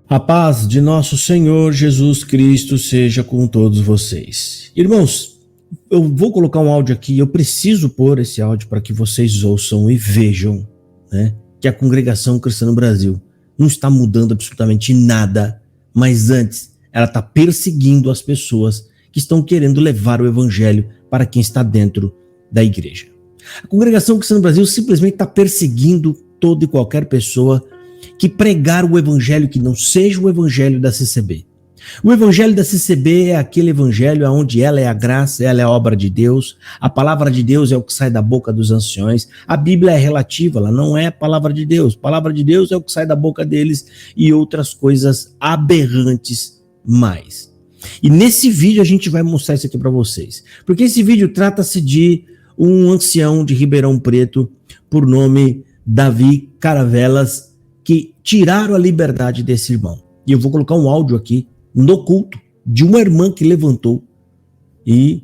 A paz de nosso Senhor Jesus Cristo seja com todos vocês. Irmãos, eu vou colocar um áudio aqui, eu preciso pôr esse áudio para que vocês ouçam e vejam, né, que a Congregação Cristã no Brasil não está mudando absolutamente nada, mas antes ela está perseguindo as pessoas que estão querendo levar o evangelho para quem está dentro da igreja. A Congregação Cristã no Brasil simplesmente está perseguindo toda e qualquer pessoa que pregar o evangelho que não seja o evangelho da CCB. O evangelho da CCB é aquele evangelho onde ela é a graça, ela é a obra de Deus, a palavra de Deus é o que sai da boca dos anciões, a Bíblia é relativa, ela não é a palavra de Deus é o que sai da boca deles e outras coisas aberrantes mais. E nesse vídeo a gente vai mostrar isso aqui para vocês, porque esse vídeo trata-se de um ancião de Ribeirão Preto, por nome Davi Caravelas, que tiraram a liberdade desse irmão. E eu vou colocar um áudio aqui no culto de uma irmã que levantou e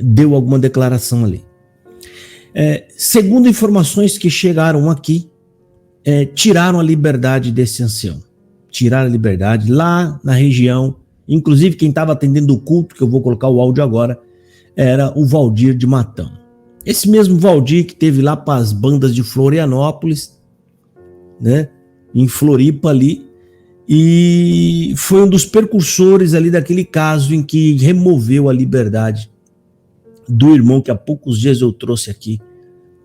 deu alguma declaração ali. Segundo informações que chegaram aqui, tiraram a liberdade desse ancião. Tiraram a liberdade lá na região. Inclusive quem estava atendendo o culto, que eu vou colocar o áudio agora, era o Valdir de Matão. Esse mesmo Valdir que teve lá para as bandas de Florianópolis, né, em Floripa ali, e foi um dos precursores ali daquele caso em que removeu a liberdade do irmão que há poucos dias eu trouxe aqui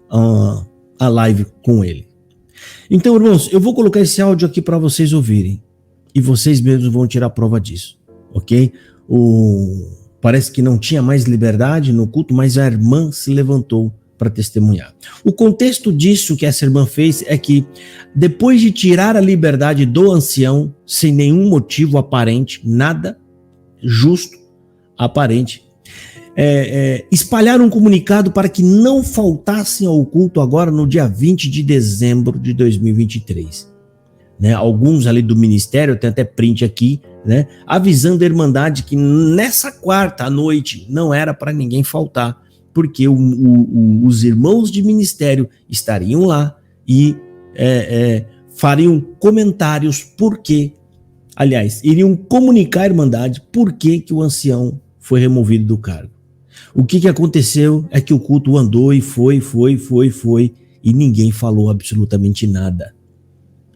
a live com ele. Então, irmãos, eu vou colocar esse áudio aqui para vocês ouvirem e vocês mesmos vão tirar prova disso, ok? Parece que não tinha mais liberdade no culto, mas a irmã se levantou para testemunhar. O contexto disso que essa irmã fez é que, depois de tirar a liberdade do ancião, sem nenhum motivo aparente, nada justo, aparente, espalharam um comunicado para que não faltassem ao culto agora no dia 20 de dezembro de 2023. Né? Alguns ali do ministério, tem até print aqui, né? Avisando a Irmandade que nessa quarta à noite não era para ninguém faltar, porque os irmãos de ministério estariam lá e fariam comentários iriam comunicar à Irmandade por que o ancião foi removido do cargo. O que aconteceu é que o culto andou e foi, e ninguém falou absolutamente nada.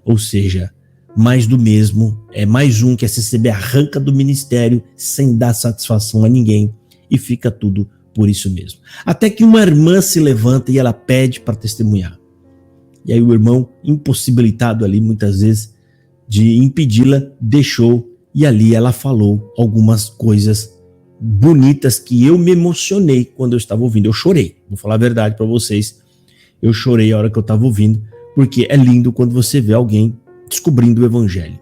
Ou seja, mais do mesmo, é mais um que a CCB arranca do ministério sem dar satisfação a ninguém e fica tudo por isso mesmo. Até que uma irmã se levanta e ela pede para testemunhar. E aí o irmão, impossibilitado ali muitas vezes de impedi-la, deixou e ali ela falou algumas coisas bonitas que eu me emocionei quando eu estava ouvindo. Eu chorei, vou falar a verdade para vocês. Eu chorei a hora que eu estava ouvindo, porque é lindo quando você vê alguém descobrindo o evangelho.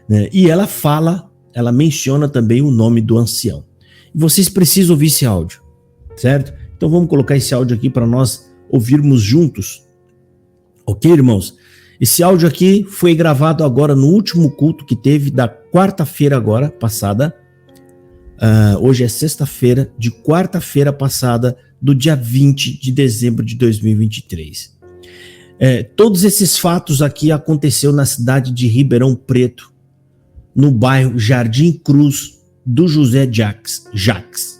Né? E ela menciona também o nome do ancião. E vocês precisam ouvir esse áudio. Certo? Então vamos colocar esse áudio aqui para nós ouvirmos juntos. Ok, irmãos? Esse áudio aqui foi gravado agora no último culto que teve da quarta-feira agora, passada. Hoje é sexta-feira, de quarta-feira passada, do dia 20 de dezembro de 2023. Todos esses fatos aqui aconteceu na cidade de Ribeirão Preto, no bairro Jardim Cruz do José Jacques.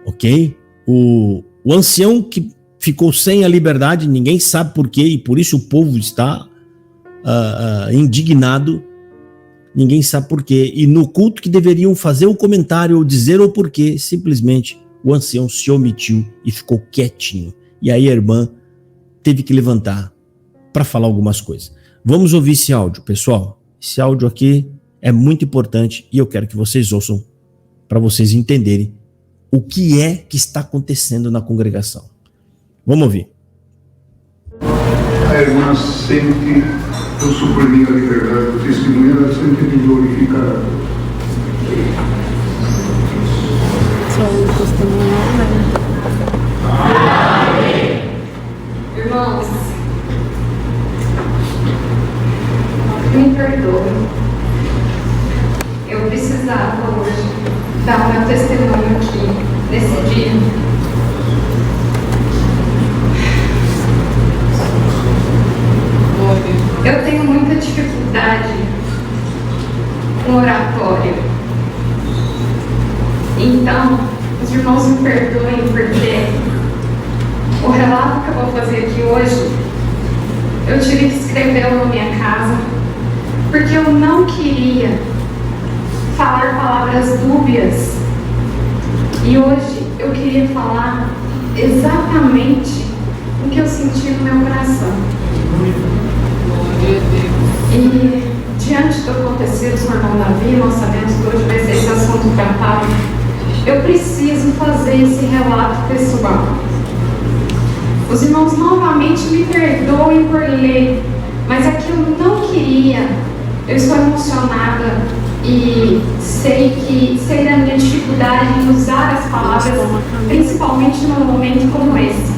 Ok? O ancião que ficou sem a liberdade, ninguém sabe por quê, e por isso o povo está indignado, ninguém sabe por quê. E no culto que deveriam fazer o comentário ou dizer o porquê, simplesmente o ancião se omitiu e ficou quietinho. E aí a irmã teve que levantar para falar algumas coisas. Vamos ouvir esse áudio, pessoal. Esse áudio aqui é muito importante e eu quero que vocês ouçam para vocês entenderem o que é que está acontecendo na congregação. Vamos ouvir. A irmã sempre eu suprimi a liberdade do testemunho, ela sempre me glorificará. Irmãos, me perdoem. Eu precisava hoje dar o meu testemunho aqui, nesse dia. Eu tenho muita dificuldade um oratório. Então, os irmãos me perdoem porque o relato que eu vou fazer aqui hoje, eu tive que escrevê-lo na minha casa, porque eu não queria falar palavras dúbias. E hoje eu queria falar exatamente o que eu senti no meu coração. E diante do acontecido com o irmão Davi, nós sabemos que hoje vai ser esse assunto tratado. Eu preciso fazer esse relato pessoal. Os irmãos novamente me perdoem por ler, mas é que eu não queria. Eu estou emocionada e sei da minha dificuldade em usar as palavras, principalmente num momento como esse.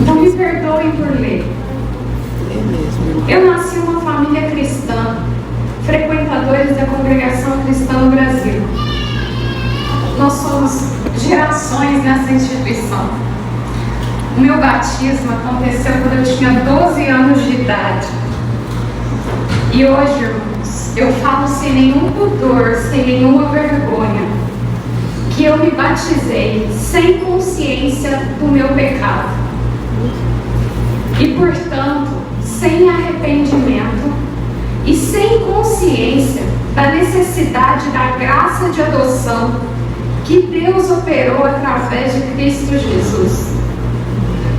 Então me perdoem por ler. Eu nasci em uma família cristã, frequentadores da congregação cristã no Brasil. Nós somos gerações nessa instituição. O meu batismo aconteceu quando eu tinha 12 anos de idade. E hoje, irmãos, eu falo sem nenhum pudor, sem nenhuma vergonha, que eu me batizei sem consciência do meu pecado. E, portanto, sem arrependimento e sem consciência da necessidade da graça de adoção que Deus operou através de Cristo Jesus.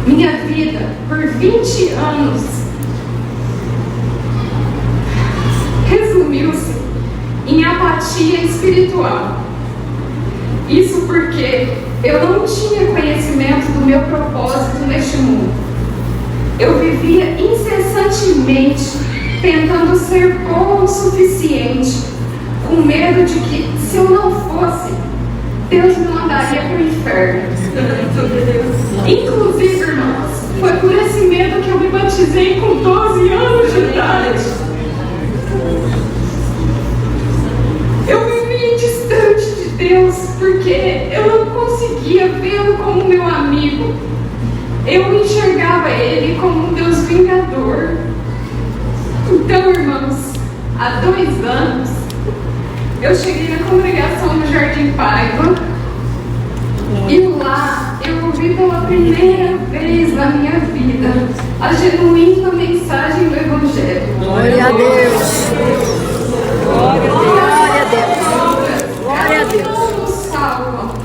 Minha vida, por 20 anos, resumiu-se em apatia espiritual. Isso porque eu não tinha conhecimento do meu propósito neste mundo. Eu vivia incessantemente tentando ser bom o suficiente, com medo de que, se eu não fosse, Deus me mandaria para o inferno. Inclusive, irmãos, foi por esse medo que eu me batizei com 12 anos de idade. Eu vivia distante de Deus porque eu não conseguia vê-lo como meu amigo. Eu enxergava Ele como um Deus vingador. Então, irmãos, há 2 anos, eu cheguei na congregação no Jardim Paiva e lá eu ouvi pela primeira vez na minha vida a genuína mensagem do Evangelho. Glória a Deus! Glória a Deus! Glória a Deus!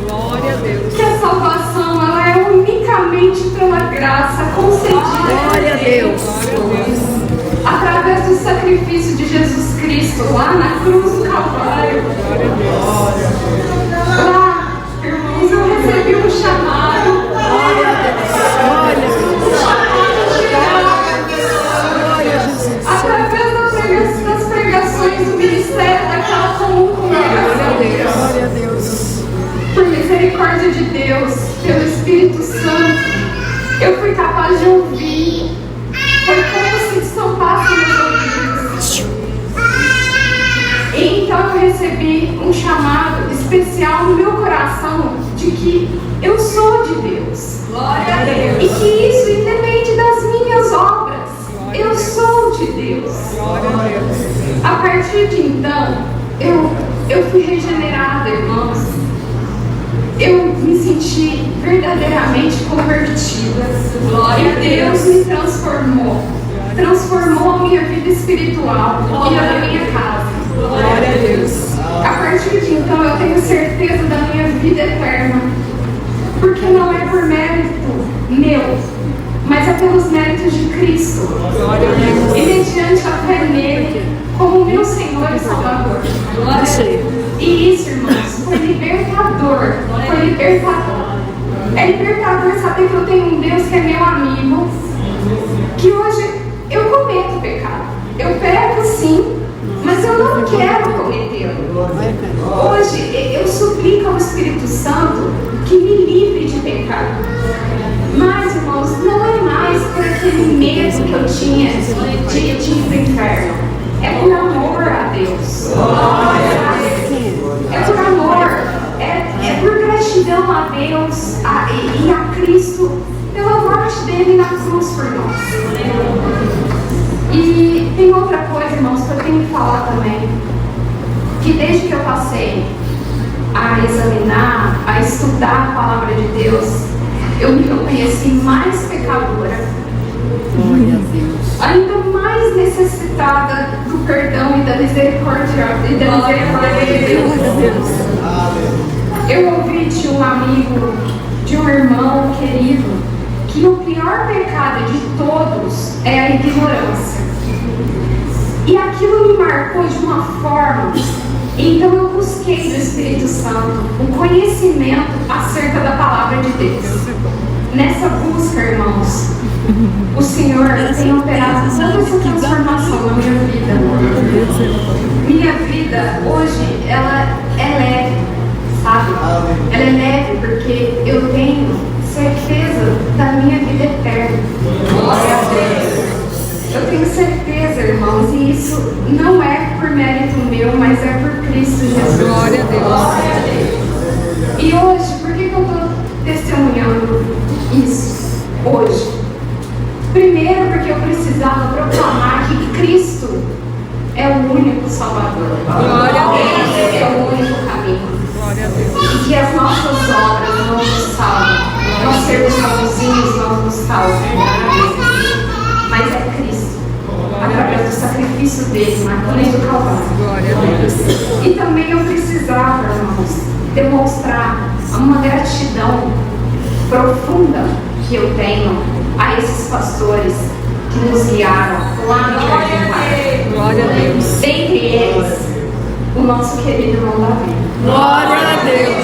Glória a Deus! Que a salvação ela é unicamente pela graça concedida. Glória a Deus! Através do sacrifício de Jesus Cristo lá na cruz do Calvário. Lá, irmãos, eu recebi um chamado. Glória a Deus! Um chamado de graça. Através das pregações do ministério daquela comum congregação. Glória a Deus! Por misericórdia de Deus, pelo Espírito Santo, eu fui capaz de ouvir. Foi como se estampasse meus ouvidos. E então eu recebi um chamado especial no meu coração de que eu sou de Deus. Glória a Deus! E que isso independe das minhas obras. Eu sou de Deus. Glória a Deus! A partir de então, eu fui regenerada, irmãos. Eu me senti verdadeiramente convertida. Glória a Deus! Me transformou a minha vida espiritual e a da minha casa. Glória a Deus! A partir de então eu tenho certeza da minha vida eterna, porque não é por mérito meu, mas é pelos méritos de Cristo. Glória a Deus! E mediante a fé nele como meu Senhor e Salvador. Glória a Deus! E isso, irmãos, foi libertador. Foi libertador. É libertador saber que eu tenho um Deus que é meu amigo, que hoje eu cometo pecado. Eu peco sim, mas eu não quero cometê-lo. Hoje eu suplico ao Espírito Santo que me livre de pecado. Mas, irmãos, não é mais por aquele medo que eu tinha de ir para o inferno. É por amor a Deus. É por amor. É por gratidão a Deus e a Cristo pela morte dele na cruz por nós. E tem outra coisa, irmãos, que eu tenho que falar também. que desde que eu passei a examinar, a estudar a palavra de Deus, eu me reconheci mais pecadora, ainda mais necessitada do perdão e da misericórdia de Deus. Eu ouvi de um amigo, de um irmão querido, que o pior pecado de todos é a ignorância. E aquilo me marcou de uma forma. Então eu busquei do Espírito Santo o conhecimento acerca da palavra de Deus. Nessa busca, irmãos, o Senhor tem operado toda essa transformação na minha vida. Minha vida hoje, ela é leve, sabe? Ela é leve porque eu tenho certeza da minha vida eterna. Glória a Deus. Eu tenho certeza, irmãos, e isso não é por mérito meu, mas é por Cristo Jesus. Glória a Deus. E hoje, por que eu estou testemunhando isso hoje? Primeiro, porque eu precisava proclamar que Cristo é o único Salvador. Glória a Deus. É o único caminho. Glória a Deus. E que as nossas obras não nos salvam. Nós sermos bonzinhos não nos salvam. Mas é Cristo, através do sacrifício dele na cruz do Calvário. Glória a Deus. E também eu precisava, irmãos, demonstrar uma gratidão profunda que eu tenho a esses pastores que nos guiaram lá no Jardim Parque. Glória a Deus. Dentre eles, o nosso querido irmão Davi. Glória a Deus.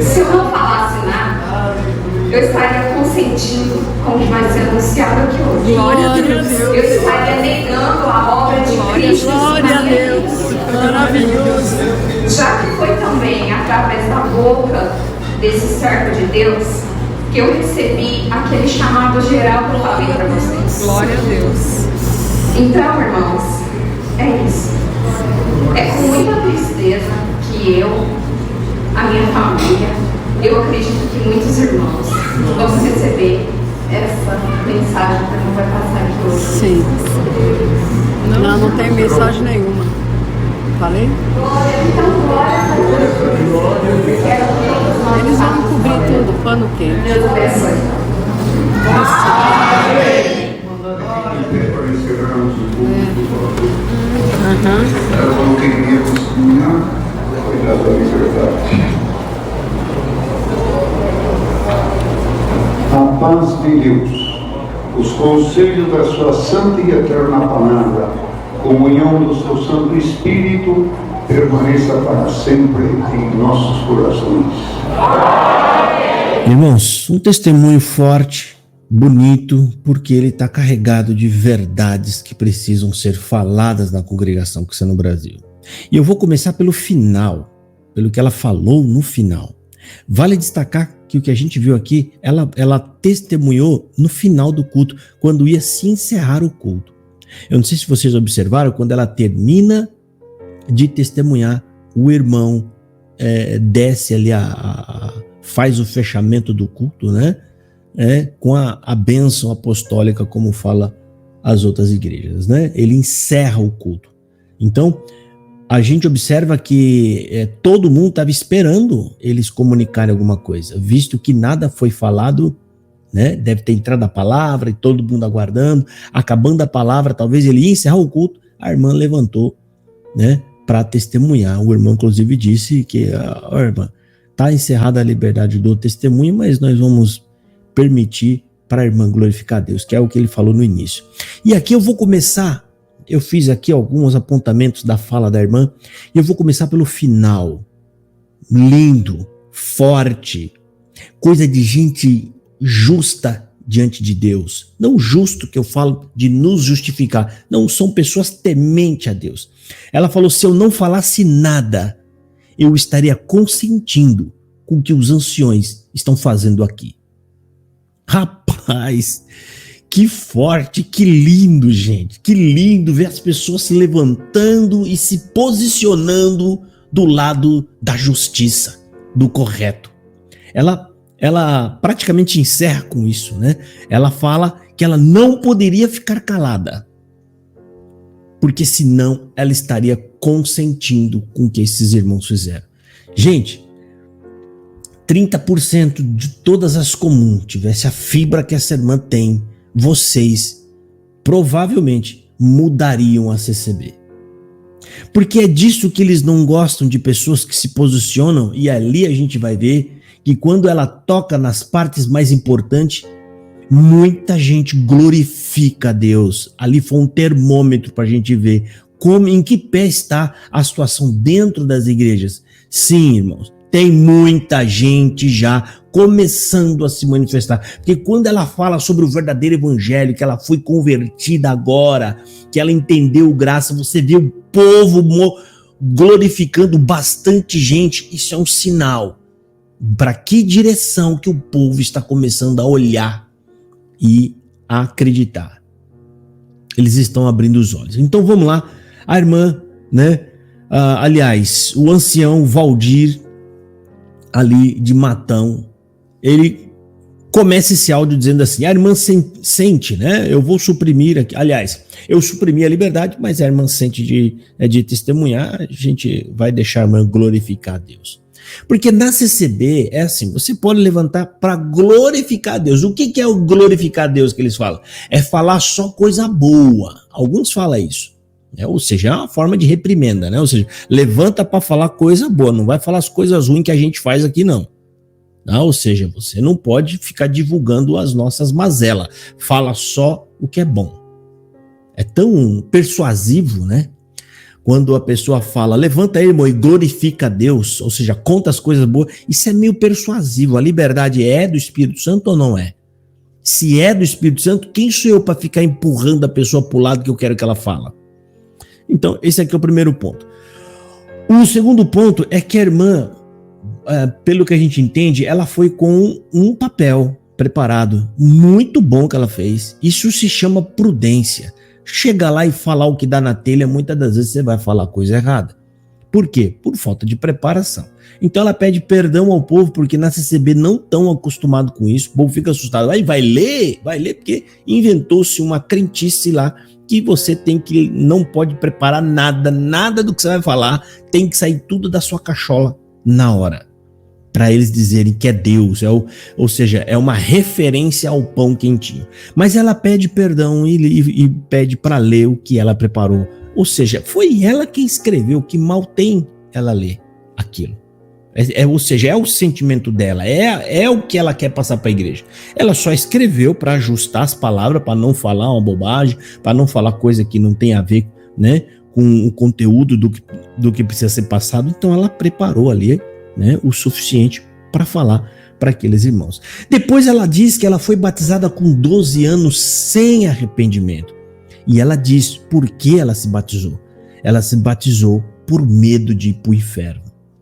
Se eu não falasse nada, eu estaria consentindo com o que vai ser anunciado aqui hoje. Glória a Deus. Eu estaria negando a obra de Cristo Glória na a minha Deus. vida. Maravilhoso. Já que foi também através da boca desse servo de Deus que eu recebi aquele chamado geral que eu falei para vocês. Glória a Deus. Então, irmãos, é isso. É com muita tristeza que eu, a minha família, eu acredito que muitos irmãos vão receber essa mensagem que não vai passar aqui hoje. Sim. Não tem mensagem nenhuma. Falei? Então, glória a Deus. Quero que todos nós Eles vão cobrir tudo, pano quente. Deus abençoe. Para encerrarmos o culto do valor. Ela não queria testemunhar, cuidado da liberdade. A paz de Deus, os conselhos da sua santa e eterna palavra, comunhão do seu Santo Espírito, permaneça para sempre em nossos corações. Irmãos, um testemunho forte, bonito, porque ele está carregado de verdades que precisam ser faladas na congregação cristã no Brasil. E eu vou começar pelo final, pelo que ela falou no final. Vale destacar que o que a gente viu aqui, ela testemunhou no final do culto, quando ia se encerrar o culto. Eu não sei se vocês observaram, quando ela termina de testemunhar, o irmão desce ali, faz o fechamento do culto, né? Com a bênção apostólica, como fala as outras igrejas, né? Ele encerra o culto. Então, a gente observa que todo mundo estava esperando eles comunicarem alguma coisa, visto que nada foi falado, né? Deve ter entrado a palavra e todo mundo aguardando. Acabando a palavra, talvez ele ia encerrar o culto, a irmã levantou, né? Para testemunhar. O irmão, inclusive, disse que, irmã, está encerrada a liberdade do testemunho, mas nós vamos permitir para a irmã glorificar a Deus, que é o que ele falou no início. E aqui eu vou começar, eu fiz aqui alguns apontamentos da fala da irmã, e eu vou começar pelo final. Lindo, forte, coisa de gente justa diante de Deus. Não justo que eu falo de nos justificar, não, são pessoas tementes a Deus. Ela falou, se eu não falasse nada, eu estaria consentindo com o que os anciões estão fazendo aqui. Rapaz, que forte, que lindo, gente. Que lindo ver as pessoas se levantando e se posicionando do lado da justiça, do correto. Ela praticamente encerra com isso, né? Ela fala que ela não poderia ficar calada. porque senão ela estaria consentindo com o que esses irmãos fizeram. Gente, 30% de todas as comuns tivesse a fibra que essa irmã tem, vocês provavelmente mudariam a CCB. Porque é disso que eles não gostam, de pessoas que se posicionam, e ali a gente vai ver que quando ela toca nas partes mais importantes, muita gente glorifica a Deus. Ali foi um termômetro para a gente ver como, em que pé está a situação dentro das igrejas. Sim, irmãos, tem muita gente já começando a se manifestar. Porque quando ela fala sobre o verdadeiro evangelho, que ela foi convertida agora, que ela entendeu graça, você vê o povo glorificando bastante gente. Isso é um sinal para que direção que o povo está começando a olhar e a acreditar. Eles estão abrindo os olhos. Então vamos lá, a irmã, né? Aliás, o ancião Valdir, ali de Matão, ele começa esse áudio dizendo assim: a irmã sente, né? Eu vou suprimir aqui. Aliás, eu suprimi a liberdade, mas a irmã sente de testemunhar, a gente vai deixar a irmã glorificar a Deus. Porque na CCB é assim, você pode levantar para glorificar a Deus. O que é o glorificar a Deus que eles falam? É falar só coisa boa. Alguns falam isso. Ou seja, é uma forma de reprimenda, né? Ou seja, levanta para falar coisa boa, não vai falar as coisas ruins que a gente faz aqui, não. Ou seja, você não pode ficar divulgando as nossas mazelas. Fala só o que é bom. É tão persuasivo, né? Quando a pessoa fala, levanta aí, irmão, e glorifica a Deus, ou seja, conta as coisas boas, isso é meio persuasivo. A liberdade é do Espírito Santo ou não é? Se é do Espírito Santo, quem sou eu para ficar empurrando a pessoa para o lado que eu quero que ela fala? Então, esse aqui é o primeiro ponto. O segundo ponto é que a irmã, pelo que a gente entende, ela foi com um papel preparado, muito bom que ela fez. Isso se chama prudência. Chegar lá e falar o que dá na telha, muitas das vezes você vai falar coisa errada. Por quê? Por falta de preparação. Então ela pede perdão ao povo, porque na CCB não estão acostumados com isso. O povo fica assustado. Aí vai ler, porque inventou-se uma crentice lá, que você não pode preparar nada do que você vai falar, tem que sair tudo da sua cachola na hora, para eles dizerem que é Deus, ou seja, é uma referência ao pão quentinho. Mas ela pede perdão e pede para ler o que ela preparou, ou seja, foi ela quem escreveu, que mal tem ela ler aquilo. Ou seja, é o sentimento dela, é o que ela quer passar para a igreja. Ela só escreveu para ajustar as palavras, para não falar uma bobagem, para não falar coisa que não tem a ver, né, com o conteúdo do que precisa ser passado. Então ela preparou ali, né, o suficiente para falar para aqueles irmãos. Depois ela diz que ela foi batizada com 12 anos sem arrependimento. E ela diz por que ela se batizou. Ela se batizou por medo de ir para o inferno,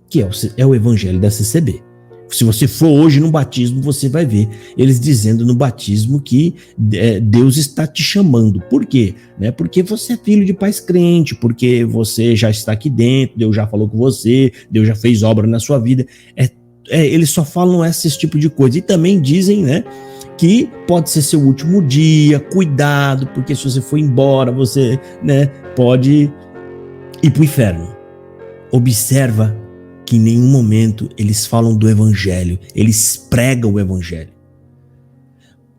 que é o evangelho da CCB. Se você for hoje no batismo, você vai ver eles dizendo no batismo que Deus está te chamando. Por quê? Porque você é filho de pais crentes, porque você já está aqui dentro, Deus já falou com você, Deus já fez obra na sua vida. Eles só falam esse tipo de coisa. E também dizem, né, que pode ser seu último dia, cuidado, porque se você for embora, você, né, pode ir para o inferno. Observa que em nenhum momento eles falam do evangelho, eles pregam o evangelho.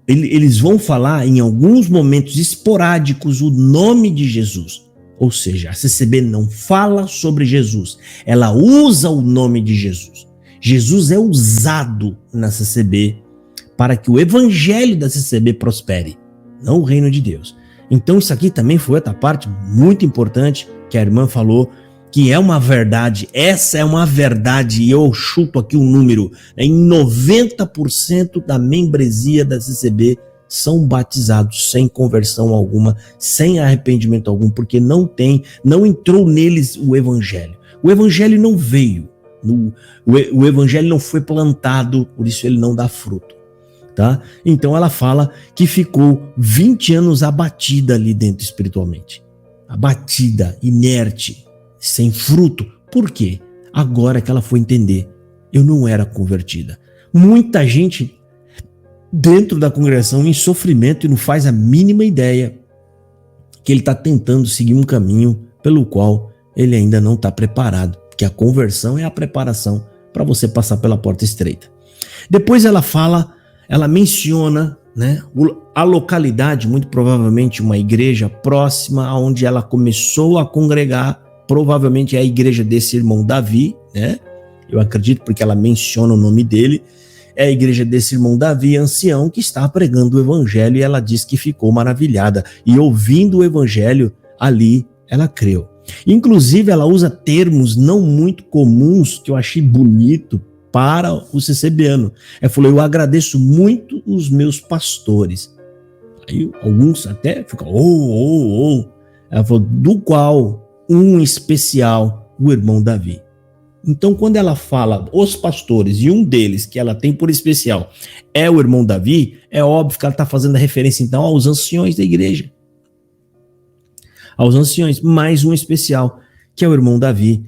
Eles vão falar em alguns momentos esporádicos o nome de Jesus. Ou seja, a CCB não fala sobre Jesus, ela usa o nome de Jesus. Jesus é usado na CCB para que o evangelho da CCB prospere, não o reino de Deus. Então isso aqui também foi outra parte muito importante que a irmã falou, que é uma verdade. Essa é uma verdade, e eu chuto aqui um número, em 90% da membresia da CCB são batizados sem conversão alguma, sem arrependimento algum, porque não entrou neles o evangelho. O evangelho não veio, o evangelho não foi plantado, por isso ele não dá fruto. Tá? Então ela fala que ficou 20 anos abatida ali dentro espiritualmente, abatida, inerte, sem fruto. Por quê? Agora que ela foi entender, eu não era convertida. Muita gente dentro da congregação em sofrimento e não faz a mínima ideia que ele está tentando seguir um caminho pelo qual ele ainda não está preparado, porque a conversão é a preparação para você passar pela porta estreita. Depois ela menciona, né, a localidade, muito provavelmente uma igreja próxima aonde ela começou a congregar, provavelmente é a igreja desse irmão Davi, né? Eu acredito porque ela menciona o nome dele. É a igreja desse irmão Davi, ancião, que está pregando o evangelho, e ela diz que ficou maravilhada. E ouvindo o evangelho, ali ela creu. Inclusive, ela usa termos não muito comuns, que eu achei bonito para o CCBano. Ela falou: eu agradeço muito os meus pastores. Aí alguns até ficam, Ela falou: do qual um especial, o irmão Davi. Então, quando ela fala os pastores e um deles que ela tem por especial é o irmão Davi, é óbvio que ela está fazendo a referência então aos anciões da igreja. Aos anciões, mais um especial, que é o irmão Davi,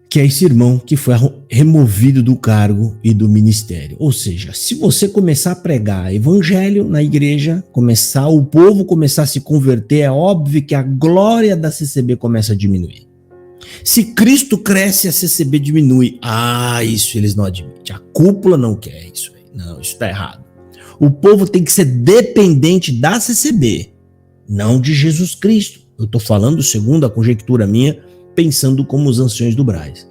que é esse irmão que foi removido do cargo e do ministério. Ou seja, se você começar a pregar evangelho na igreja, o povo começar a se converter, é óbvio que a glória da CCB começa a diminuir. Se Cristo cresce, a CCB diminui. Isso eles não admitem. A cúpula não quer isso. Não, isso está errado. O povo tem que ser dependente da CCB, não de Jesus Cristo. Eu estou falando segundo a conjectura minha, pensando como os anciões do Braz.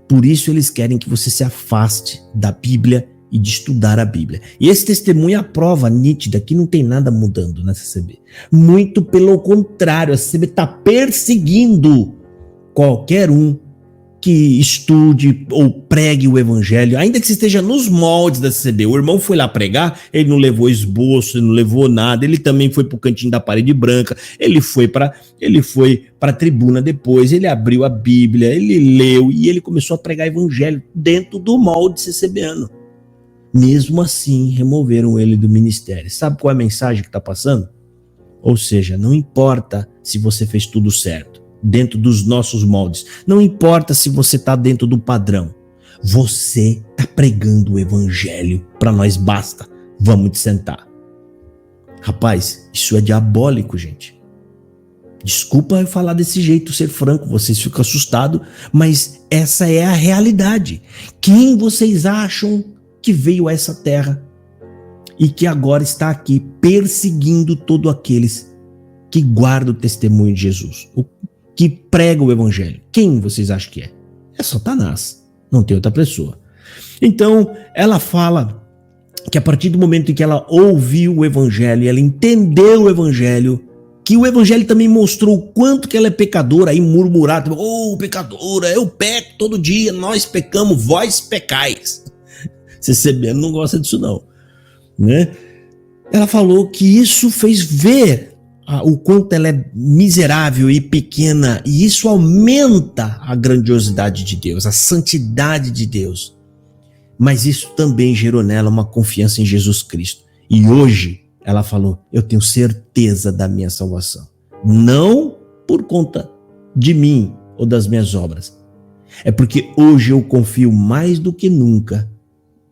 Por isso eles querem que você se afaste da Bíblia e de estudar a Bíblia. E esse testemunho é a prova nítida que não tem nada mudando na CCB. Muito pelo contrário, a CCB está perseguindo qualquer um que estude ou pregue o evangelho, ainda que esteja nos moldes da CCB. O irmão foi lá pregar, ele não levou esboço, ele não levou nada, ele também foi pro cantinho da parede branca, ele foi para a tribuna depois, ele abriu a Bíblia, ele leu e ele começou a pregar evangelho dentro do molde CCBano. Mesmo assim, removeram ele do ministério. Sabe qual é a mensagem que está passando? Ou seja, não importa se você fez tudo certo, dentro dos nossos moldes. Não importa se você está dentro do padrão. Você está pregando o evangelho. Para nós basta. Vamos te sentar. Rapaz, isso é diabólico, gente. Desculpa eu falar desse jeito, ser franco, vocês ficam assustados, mas essa é a realidade. Quem vocês acham que veio a essa terra e que agora está aqui perseguindo todos aqueles que guardam o testemunho de Jesus? Que prega o evangelho. Quem vocês acham que é? É Satanás, não tem outra pessoa. Então, ela fala que a partir do momento em que ela ouviu o evangelho, ela entendeu o evangelho, que o evangelho também mostrou o quanto que ela é pecadora, aí murmurar, pecadora, eu peco todo dia, nós pecamos, vós pecais. CCBano não gosta disso não, né? Ela falou que isso fez ver o quanto ela é miserável e pequena, e isso aumenta a grandiosidade de Deus, a santidade de Deus. Mas isso também gerou nela uma confiança em Jesus Cristo. E hoje ela falou: eu tenho certeza da minha salvação. Não por conta de mim ou das minhas obras. É porque hoje eu confio mais do que nunca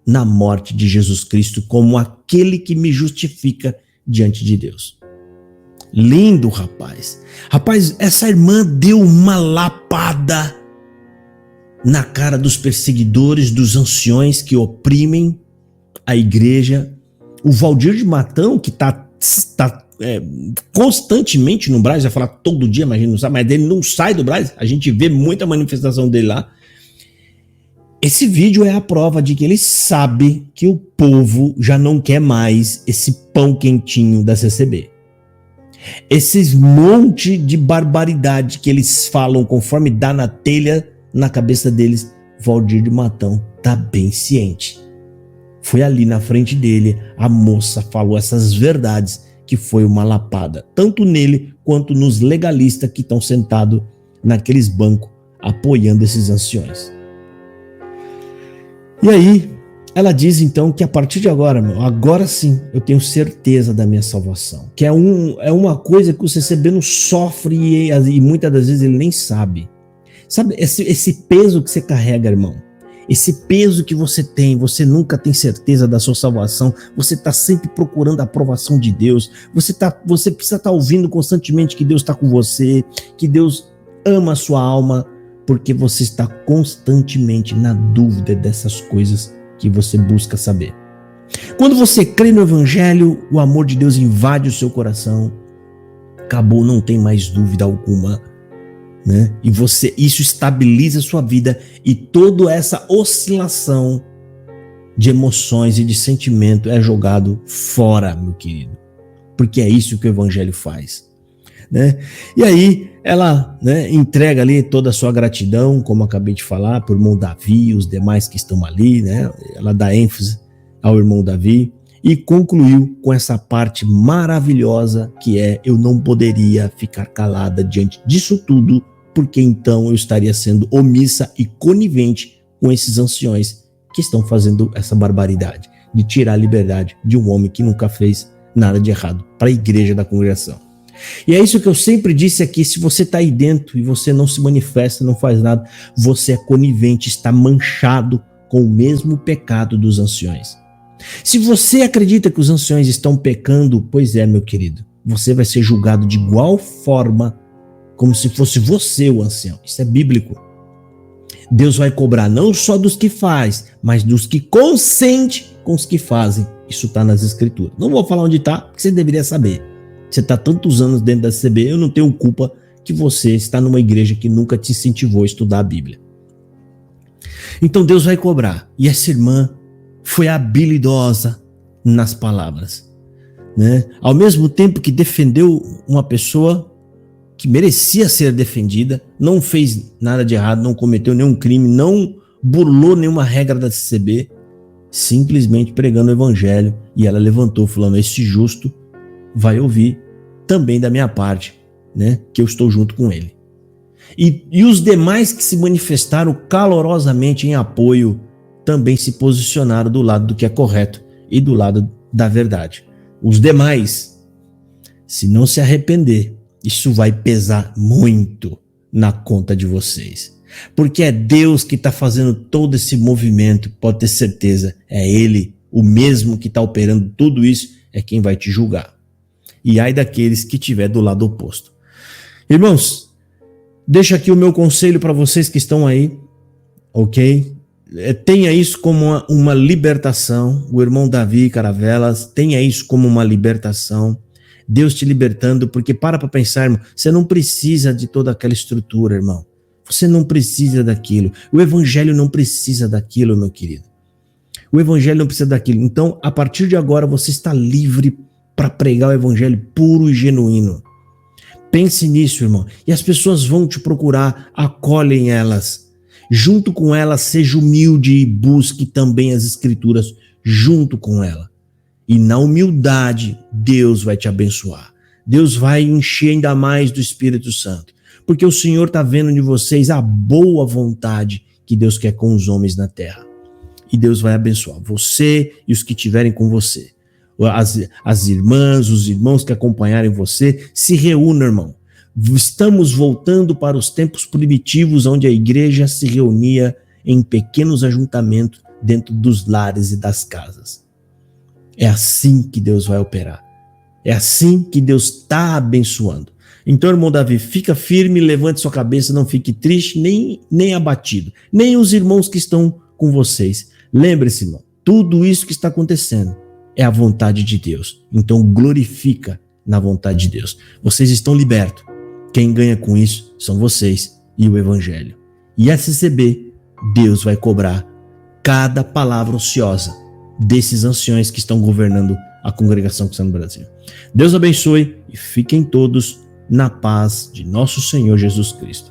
na morte de Jesus Cristo como aquele que me justifica diante de Deus. Lindo, rapaz. Rapaz, essa irmã deu uma lapada na cara dos perseguidores, dos anciões que oprimem a igreja. O Valdir de Matão, que está constantemente no Braz, vai falar todo dia, mas a gente não sabe, mas ele não sai do Braz, a gente vê muita manifestação dele lá. Esse vídeo é a prova de que ele sabe que o povo já não quer mais esse pão quentinho da CCB. Esses monte de barbaridade que eles falam conforme dá na telha na cabeça deles, Valdir de Matão tá bem ciente. Foi ali na frente dele, a moça falou essas verdades, que foi uma lapada, tanto nele quanto nos legalistas que estão sentados naqueles bancos apoiando esses anciões. E aí, ela diz então que a partir de agora, agora sim, eu tenho certeza da minha salvação. Que é uma coisa que o CCB não sofre e muitas das vezes ele nem sabe. Sabe, esse peso que você carrega, irmão, esse peso que você tem, você nunca tem certeza da sua salvação, você está sempre procurando a aprovação de Deus, você precisa estar ouvindo constantemente que Deus está com você, que Deus ama a sua alma, porque você está constantemente na dúvida dessas coisas que você busca saber. Quando você crê no Evangelho, o amor de Deus invade o seu coração, acabou, não tem mais dúvida alguma, né? E isso estabiliza a sua vida, e toda essa oscilação de emoções e de sentimento é jogado fora, meu querido, porque é isso que o Evangelho faz, né? E aí ela, né, entrega ali toda a sua gratidão, como acabei de falar, por irmão Davi e os demais que estão ali, né? Ela dá ênfase ao irmão Davi e concluiu com essa parte maravilhosa que é: eu não poderia ficar calada diante disso tudo, porque então eu estaria sendo omissa e conivente com esses anciões que estão fazendo essa barbaridade de tirar a liberdade de um homem que nunca fez nada de errado para a igreja da congregação. E é isso que eu sempre disse aqui: se você está aí dentro e você não se manifesta, não faz nada, você é conivente, está manchado com o mesmo pecado dos anciões. Se você acredita que os anciões estão pecando, pois é, meu querido, você vai ser julgado de igual forma, como se fosse você o ancião. Isso é bíblico. Deus vai cobrar não só dos que faz, mas dos que consente com os que fazem. Isso está nas escrituras. Não vou falar onde está, porque você deveria saber. Você está tantos anos dentro da CB, eu não tenho culpa que você está numa igreja que nunca te incentivou a estudar a Bíblia. Então Deus vai cobrar. E essa irmã foi habilidosa nas palavras, né? Ao mesmo tempo que defendeu uma pessoa que merecia ser defendida, não fez nada de errado, não cometeu nenhum crime, não burlou nenhuma regra da CCB, simplesmente pregando o evangelho. E ela levantou falando: esse justo vai ouvir também da minha parte, né, que eu estou junto com ele. E os demais que se manifestaram calorosamente em apoio também se posicionaram do lado do que é correto e do lado da verdade. Os demais, se não se arrepender, isso vai pesar muito na conta de vocês. Porque é Deus que está fazendo todo esse movimento, pode ter certeza. É Ele, o mesmo que está operando tudo isso, é quem vai te julgar. E ai daqueles que estiver do lado oposto. Irmãos, deixa aqui o meu conselho para vocês que estão aí, ok? Tenha isso como uma libertação. O irmão Davi Caravelas, tenha isso como uma libertação. Deus te libertando, porque para pensar, irmão, você não precisa de toda aquela estrutura, irmão. Você não precisa daquilo. O evangelho não precisa daquilo, meu querido. O evangelho não precisa daquilo. Então, a partir de agora, você está livre para pregar o evangelho puro e genuíno. Pense nisso, irmão. E as pessoas vão te procurar, acolhem elas. Junto com elas, seja humilde e busque também as escrituras junto com ela. E na humildade, Deus vai te abençoar. Deus vai encher ainda mais do Espírito Santo. Porque o Senhor está vendo de vocês a boa vontade que Deus quer com os homens na terra. E Deus vai abençoar você e os que estiverem com você. As irmãs, os irmãos que acompanharem você, se reúnam, irmão. Estamos voltando para os tempos primitivos, onde a igreja se reunia em pequenos ajuntamentos dentro dos lares e das casas. É assim que Deus vai operar. É assim que Deus está abençoando. Então, irmão Davi, fica firme, levante sua cabeça, não fique triste, nem abatido. Nem os irmãos que estão com vocês. Lembre-se, irmão, tudo isso que está acontecendo é a vontade de Deus. Então, glorifica na vontade de Deus. Vocês estão libertos. Quem ganha com isso são vocês e o evangelho. E a CCB, Deus vai cobrar cada palavra ociosa desses anciões que estão governando a congregação cristã no Brasil. Deus abençoe e fiquem todos na paz de nosso Senhor Jesus Cristo.